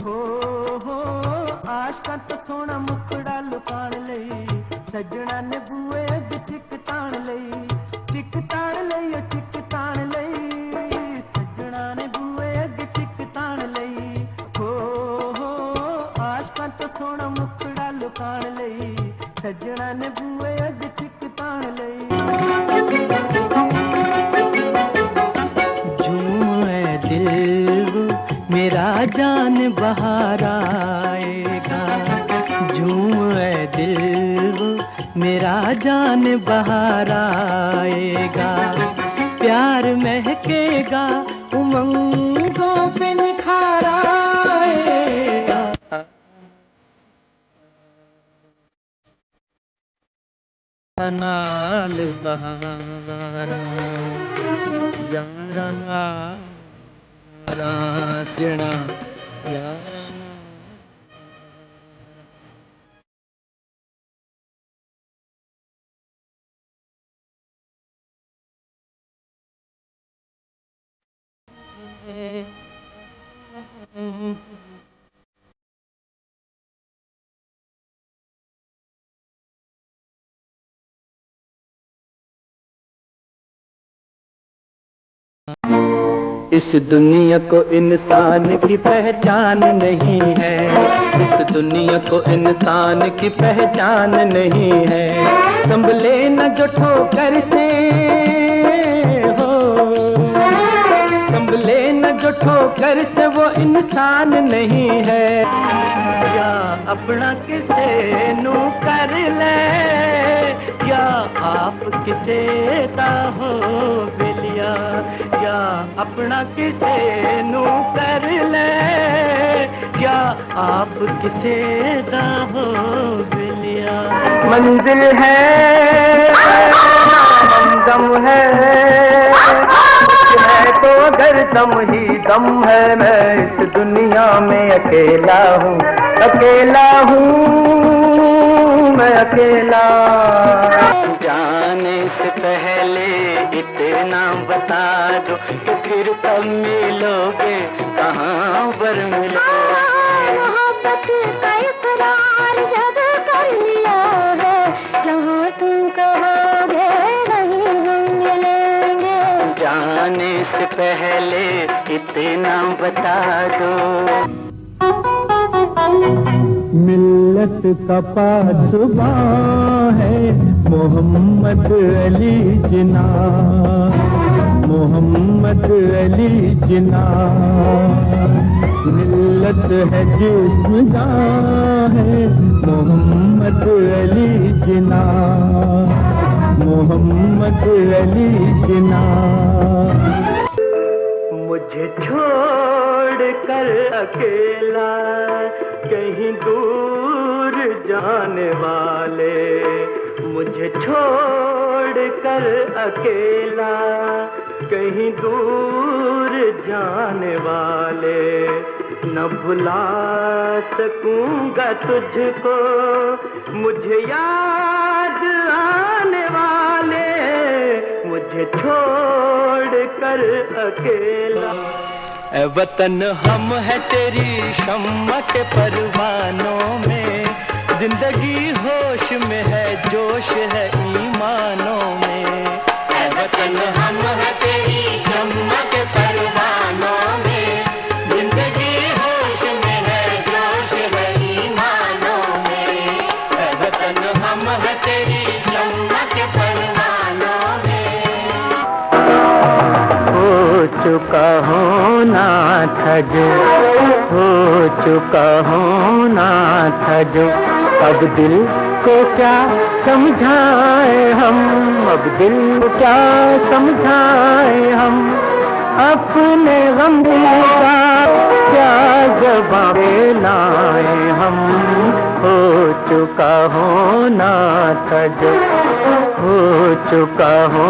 हो आशका तो सोना मुखड़ा लुकाण लई सजना ने बूए अग चिक ताण लई चिक ताण लई चिक ताण लई सजना ने बूए अग चिक ताण लई हो आशका तो सोना मुखड़ा लुकाण लई सजना ने बूए अग चिक ताण लई झूमे दिल मेरा जान बहार आएगा झूमे दिल मेरा जान बहार आएगा प्यार महकेगा उमंगों पे निखार आएगा नाल बहार यारा रासना इस दुनिया को इंसान की पहचान नहीं है इस दुनिया को इंसान की पहचान नहीं है संभले न जो ठोकर से हो संभले न जो ठोकर से वो इंसान नहीं है या अपना किसे नू कर ले या आप किसे दा हो बिलिया या अपना किसे नू कर ले क्या आप किसे दा हो बिलिया मंजिल है हमदम है तो अगर दम ही दम है मैं इस दुनिया में अकेला हूँ मैं अकेला जाने से पहले इतना बता दो कि फिर कब मिलोगे कहाँ पर मिलोगे मोहब्बत का इकरार जब कर लिया है जहाँ तुम कहोगे वहीं हम मिलेंगे जाने से पहले इतना बता दो मिल्लत का पासबां है मोहम्मद अली जिना मोहम्मद अली जिना मिल्लत है जिस्म जान है मोहम्मद अली जिना मोहम्मद अली जिना मुझे छोड़ कर अकेला कहीं दूर जाने वाले मुझे छोड़ कर अकेला कहीं दूर जाने वाले न भुला सकूंगा तुझको मुझे याद आने वाले मुझे छोड़ कर अकेला ऐ वतन हम है तेरी शम्मा के परवानों में जिंदगी होश में है जोश है ईमानों में ऐ वतन हम है तेरी शम्मा के परवानों में जिंदगी होश में है जोश है ईमानों में ऐ वतन हम है तेरी शम्मा के परवानों में हो चुका होना था जो हो चुका होना था जो अब दिल को क्या समझाए हम अब दिल को क्या समझाए हम अपने गम का क्या जवाब लाए हम हो चुका होना था जो हो चुका हो